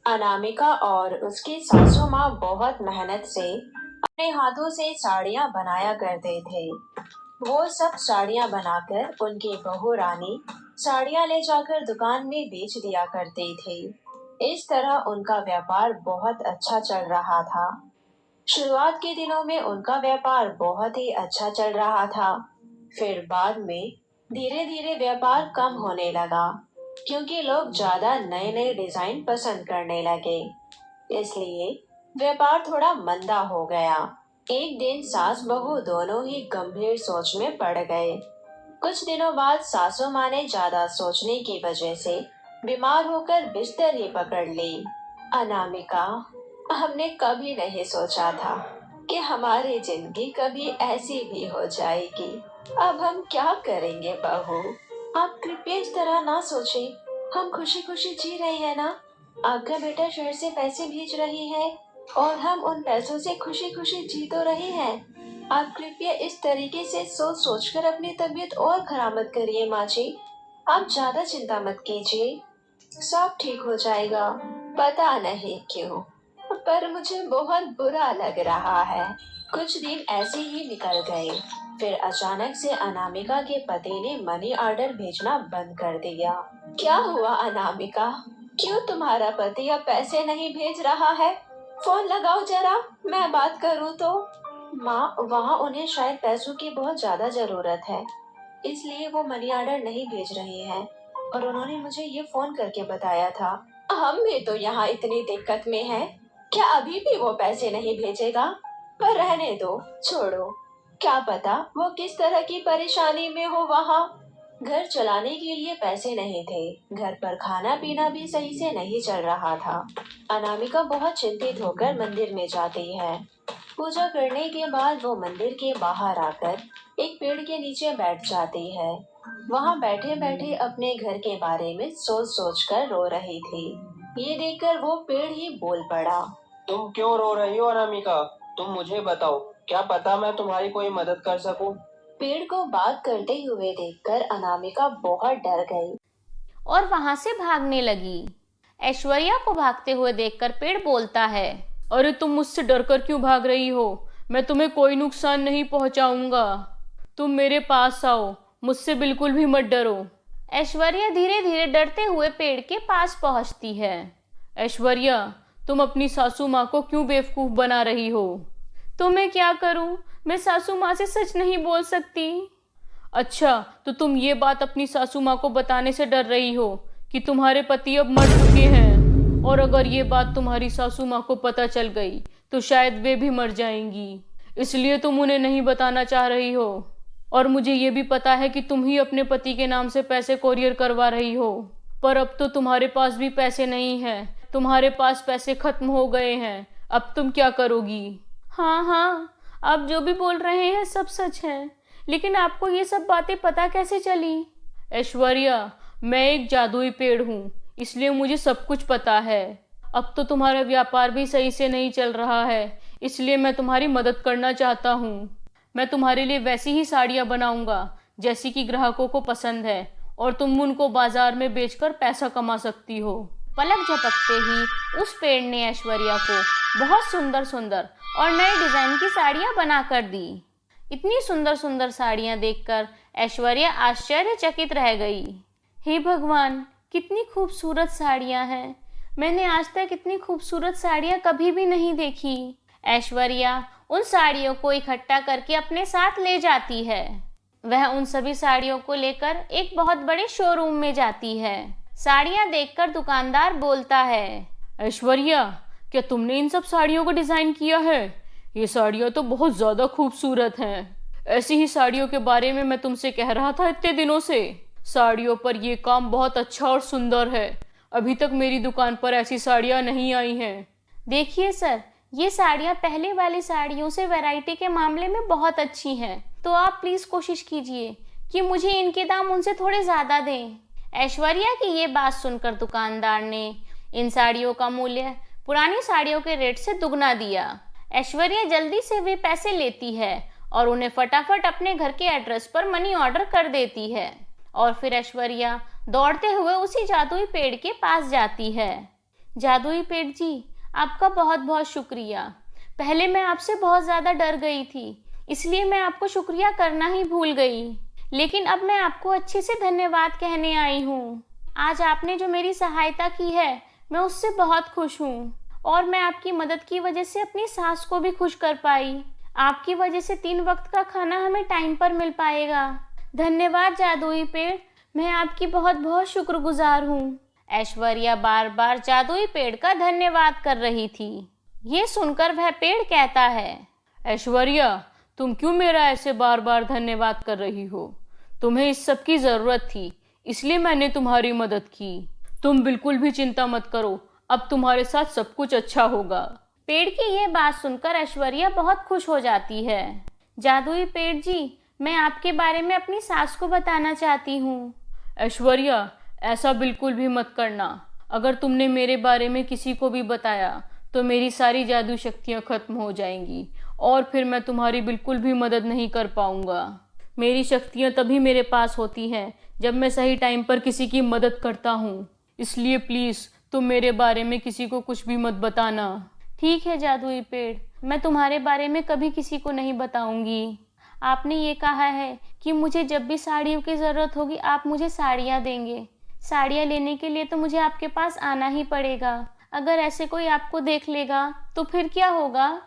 अनामिका और उसकी सासू माँ बहुत मेहनत से अपने हाथों से साड़ियाँ बनाया करते थे। वो सब साड़ियाँ बनाकर उनकी बहू रानी साड़ियाँ ले जाकर दुकान में बेच दिया करती थी। इस तरह उनका व्यापार बहुत अच्छा चल रहा था। शुरुआत के दिनों में उनका व्यापार बहुत ही अच्छा चल रहा था। फिर बाद में धीरे धीरे व्यापार कम होने लगा, क्योंकि लोग ज्यादा नए नए डिजाइन पसंद करने लगे। इसलिए व्यापार थोड़ा मंदा हो गया। एक दिन सास बहू दोनों ही गंभीर सोच में पड़ गए। कुछ दिनों बाद सासू माँ ने ज्यादा सोचने की वजह से बीमार होकर बिस्तर ही पकड़ ली। अनामिका, हमने कभी नहीं सोचा था कि हमारी जिंदगी कभी ऐसी भी हो जाएगी। अब हम क्या करेंगे बहू? आप कृपया इस तरह ना सोचें। हम खुशी खुशी जी रहे हैं ना। आपका बेटा शहर से पैसे भेज रही है और हम उन पैसों से खुशी खुशी जी तो रहे हैं। आप कृपया इस तरीके से सोच सोचकर अपनी तबीयत और खराब मत करिए माँ जी। आप ज्यादा चिंता मत कीजिए, सब ठीक हो जाएगा। पता नहीं क्यों, पर मुझे बहुत बुरा लग रहा है। कुछ दिन ऐसे ही निकल गए। फिर अचानक से अनामिका के पति ने मनी ऑर्डर भेजना बंद कर दिया। क्या हुआ अनामिका? क्यों तुम्हारा पति अब पैसे नहीं भेज रहा है? फोन लगाओ जरा, मैं बात करूँ तो। माँ, वहाँ उन्हें शायद पैसों की बहुत ज्यादा जरूरत है, इसलिए वो मनी ऑर्डर नहीं भेज रहे हैं और उन्होंने मुझे ये फोन करके बताया था। हम भी तो यहाँ इतनी दिक्कत में हैं। क्या अभी भी वो पैसे नहीं भेजेगा? पर रहने दो, छोड़ो। क्या पता वो किस तरह की परेशानी में हो वहाँ। घर चलाने के लिए पैसे नहीं थे, घर पर खाना पीना भी सही से नहीं चल रहा था। अनामिका बहुत चिंतित होकर मंदिर में जाती है। पूजा करने के बाद वो मंदिर के बाहर आकर एक पेड़ के नीचे बैठ जाती है। वहाँ बैठे बैठे अपने घर के बारे में सोच सोच कर रो रही थी। ये देखकर वो पेड़ ही बोल पड़ा। तुम क्यों रो रही हो अनामिका? तुम मुझे बताओ, क्या पता मैं तुम्हारी कोई मदद कर सकूं। पेड़ को बात करते हुए देखकर अनामिका बहुत डर गई और वहां से भागने लगी। ऐश्वर्या को भागते हुए देखकर पेड़ बोलता है, अरे तुम मुझसे डरकर क्यों भाग रही हो? मैं तुम्हें कोई नुकसान नहीं पहुंचाऊंगा। तुम मेरे पास आओ, मुझसे बिल्कुल भी मत डरो। ऐश्वर्या धीरे धीरे डरते हुए पेड़ के पास पहुंचती है। ऐश्वर्या, तुम अपनी सासू माँ को क्यों बेवकूफ बना रही हो? तो मैं क्या करूं? मैं सासू माँ से सच नहीं बोल सकती। अच्छा, तो तुम ये बात अपनी सासू माँ को बताने से डर रही हो कि तुम्हारे पति अब मर चुके हैं, और अगर ये बात तुम्हारी सासू माँ को पता चल गई तो शायद वे भी मर जाएंगी, इसलिए तुम उन्हें नहीं बताना चाह रही हो। और मुझे ये भी पता है कि तुम ही अपने पति के नाम से पैसे कोरियर करवा रही हो, पर अब तो तुम्हारे पास भी पैसे नहीं हैं, तुम्हारे पास पैसे खत्म हो गए हैं। अब तुम क्या करोगी? हाँ हाँ, आप जो भी बोल रहे हैं सब सच है, लेकिन आपको ये सब बातें पता कैसे चली? ऐश्वर्या, मैं एक जादुई पेड़ हूँ, इसलिए मुझे सब कुछ पता है। अब तो तुम्हारा व्यापार भी सही से नहीं चल रहा है, इसलिए मैं तुम्हारी मदद करना चाहता हूँ। मैं तुम्हारे लिए वैसी ही साड़ियाँ बनाऊंगा जैसी कि ग्राहकों को पसंद है, और तुम उनको बाजार में बेचकर पैसा कमा सकती हो। पलक झपकते ही उस पेड़ ने ऐश्वर्या को बहुत सुंदर सुंदर और नए डिजाइन की साड़ियाँ बना कर दी। इतनी सुंदर सुंदर साड़ियाँ देखकर ऐश्वर्या आश्चर्यचकित रह गई। हे भगवान, कितनी खूबसूरत साड़ियाँ हैं। मैंने आज तक इतनी खूबसूरत साड़ियाँ कभी भी नहीं देखी। ऐश्वर्या उन साड़ियों को इकट्ठा करके अपने साथ ले जाती है। वह उन सभी साड़ियों को लेकर एक बहुत बड़े शोरूम में जाती है। साड़ियाँ देखकर दुकानदार बोलता है, ऐश्वर्या, क्या तुमने इन सब साड़ियों को डिजाइन किया है? ये साड़ियाँ तो बहुत ज्यादा खूबसूरत हैं। ऐसी ही साड़ियों के बारे में मैं तुमसे कह रहा था इतने दिनों से। साड़ियों पर ये काम बहुत अच्छा और सुंदर है। अभी तक मेरी दुकान पर ऐसी साड़ियाँ नहीं आई हैं। देखिए सर, ये साड़ियाँ पहले वाली साड़ियों से वैरायटी के मामले में बहुत अच्छी हैं, तो आप प्लीज कोशिश कीजिए कि मुझे इनके दाम उनसे थोड़े ज्यादा दें। ऐश्वर्या की ये बात सुनकर दुकानदार ने इन साड़ियों का मूल्य पुरानी साड़ियों के रेट से दुगना दिया। ऐश्वर्या जल्दी से वे पैसे लेती है और उन्हें फटाफट अपने घर के एड्रेस पर मनी ऑर्डर कर देती है। और फिर ऐश्वर्या दौड़ते हुए उसी जादुई पेड़ के पास जाती है। जादुई पेड़ जी, आपका बहुत बहुत शुक्रिया। पहले मैं आपसे बहुत ज़्यादा डर गई थी, इसलिए मैं आपको शुक्रिया करना ही भूल गई। लेकिन अब मैं आपको अच्छे से धन्यवाद कहने आई हूँ। आज आपने जो मेरी सहायता की है, मैं उससे बहुत खुश हूँ। और मैं आपकी मदद की वजह से अपनी सास को भी खुश कर पाई। आपकी वजह से 3 वक्त का खाना हमें टाइम पर मिल पाएगा। धन्यवाद जादुई पेड़, मैं आपकी बहुत बहुत शुक्रगुजार हूँ। ऐश्वर्या बार बार जादुई पेड़ का धन्यवाद कर रही थी। ये सुनकर वह पेड़ कहता है, ऐश्वर्या, तुम क्यों मेरा ऐसे बार बार धन्यवाद कर रही हो? तुम्हें इस सब की ज़रूरत थी, इसलिए मैंने तुम्हारी मदद की। तुम बिल्कुल भी चिंता मत करो, अब तुम्हारे साथ सब कुछ अच्छा होगा। पेड़ की यह बात सुनकर ऐश्वर्या बहुत खुश हो जाती है। जादुई पेड़ जी, मैं आपके बारे में अपनी सास को बताना चाहती हूँ। ऐश्वर्या, ऐसा बिल्कुल भी मत करना। अगर तुमने मेरे बारे में किसी को भी बताया तो मेरी सारी जादू शक्तियाँ खत्म हो जाएंगी और फिर मैं तुम्हारी बिल्कुल भी मदद नहीं कर पाऊँगा। मेरी शक्तियाँ तभी मेरे पास होती हैं जब मैं सही टाइम पर किसी की मदद करता हूँ। इसलिए प्लीज़ तुम मेरे बारे में किसी को कुछ भी मत बताना। ठीक है जादुई पेड़, मैं तुम्हारे बारे में कभी किसी को नहीं बताऊंगी। आपने ये कहा है कि मुझे जब भी साड़ियों की ज़रूरत होगी आप मुझे साड़ियाँ देंगे। साड़ियाँ लेने के लिए तो मुझे आपके पास आना ही पड़ेगा। अगर ऐसे कोई आपको देख लेगा तो फिर क्या होगा?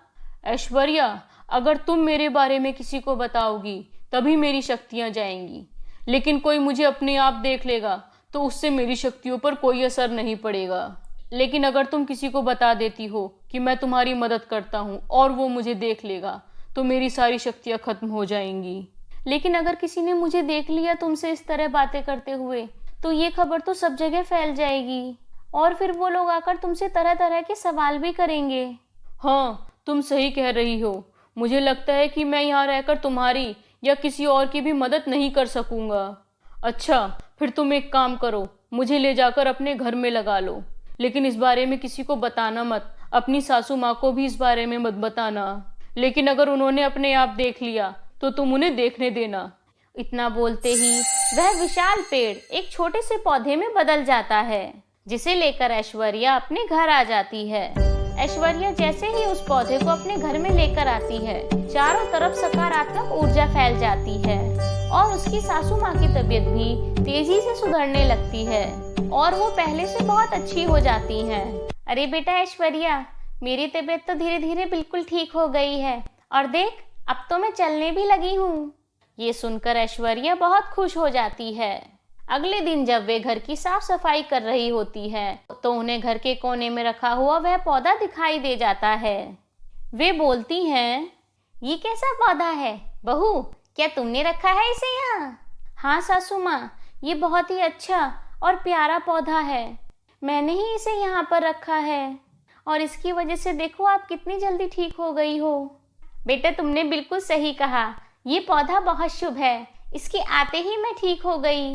ऐश्वर्या, अगर तुम मेरे बारे में किसी को बताओगी तभी मेरी शक्तियाँ जाएंगी, लेकिन कोई मुझे अपने आप देख लेगा तो उससे मेरी शक्तियों पर कोई असर नहीं पड़ेगा। लेकिन अगर तुम किसी को बता देती हो कि मैं तुम्हारी मदद करता हूँ और वो मुझे देख लेगा तो मेरी सारी शक्तियाँ खत्म हो जाएंगी। लेकिन अगर किसी ने मुझे देख लिया तुमसे इस तरह बातें करते हुए तो ये खबर तो सब जगह फैल जाएगी और फिर वो लोग आकर तुमसे तरह तरह के सवाल भी करेंगे। हाँ, तुम सही कह रही हो। मुझे लगता है कि मैं यहाँ रहकर तुम्हारी या किसी और की भी मदद नहीं कर सकूँगा। अच्छा, फिर तुम एक काम करो, मुझे ले जाकर अपने घर में लगा लो, लेकिन इस बारे में किसी को बताना मत। अपनी सासू माँ को भी इस बारे में मत बताना। लेकिन अगर उन्होंने अपने आप देख लिया तो तुम उन्हें देखने देना। इतना बोलते ही वह विशाल पेड़ एक छोटे से पौधे में बदल जाता है, जिसे लेकर ऐश्वर्या अपने घर आ जाती है। ऐश्वर्या जैसे ही उस पौधे को अपने घर में लेकर आती है, चारों तरफ सकारात्मक ऊर्जा फैल जाती है और उसकी सासू माँ की तबीयत भी तेजी से सुधरने लगती है और वो पहले से बहुत अच्छी हो जाती हैं। अरे बेटा ऐश्वर्या, मेरी तबीयत तो धीरे धीरे बिल्कुल ठीक हो गई है और देख, अब तो मैं चलने भी लगी हूँ। ये सुनकर ऐश्वर्या बहुत खुश हो जाती है। अगले दिन जब वे घर की साफ सफाई कर रही होती है तो उन्हें घर के कोने में रखा हुआ वह पौधा दिखाई दे जाता है। वे बोलती हैं, ये कैसा पौधा है बहू, क्या तुमने रखा है इसे यहाँ? हाँ सासू माँ, ये बहुत ही अच्छा और प्यारा पौधा है। मैंने ही इसे यहाँ पर रखा है और इसकी वजह से देखो आप कितनी जल्दी ठीक हो गई हो। बेटा तुमने बिल्कुल सही कहा, ये पौधा बहुत शुभ है। इसके आते ही मैं ठीक हो गई।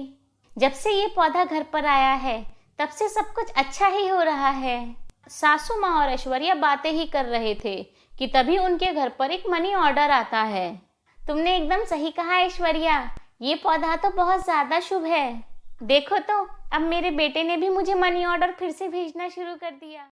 जब से ये पौधा घर पर आया है तब से सब कुछ अच्छा ही हो रहा है। सासू माँ और ऐश्वर्या बातें ही कर रहे थे कि तभी उनके घर पर एक मनी ऑर्डर आता है। तुमने एकदम सही कहा ऐश्वर्या, ये पौधा तो बहुत ज़्यादा शुभ है। देखो तो अब मेरे बेटे ने भी मुझे मनी ऑर्डर फिर से भेजना शुरू कर दिया।